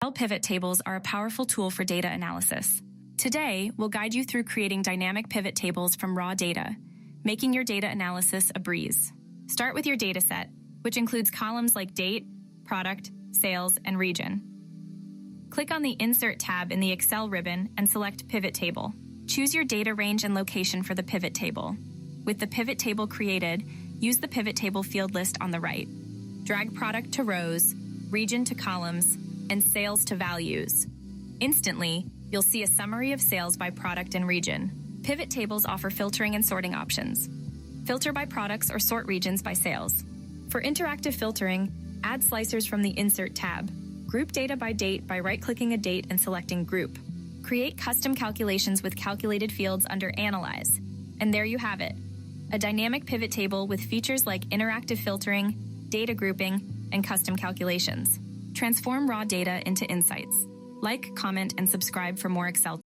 Excel pivot tables are a powerful tool for data analysis. Today, we'll guide you through creating dynamic pivot tables from raw data, making your data analysis a breeze. Start with your data set, which includes columns like date, product, sales, and region. Click on the Insert tab in the Excel ribbon and select Pivot Table. Choose your data range and location for the pivot table. With the pivot table created, use the pivot table field list on the right. Drag product to rows, region to columns, and sales to values. Instantly, you'll see a summary of sales by product and region. Pivot tables offer filtering and sorting options. Filter by products or sort regions by sales. For interactive filtering, add slicers from the Insert tab. Group data by date by right-clicking a date and selecting Group. Create custom calculations with calculated fields under Analyze. And there you have it, a dynamic pivot table with features like interactive filtering, data grouping, and custom calculations. Transform raw data into insights. Like, comment, and subscribe for more Excel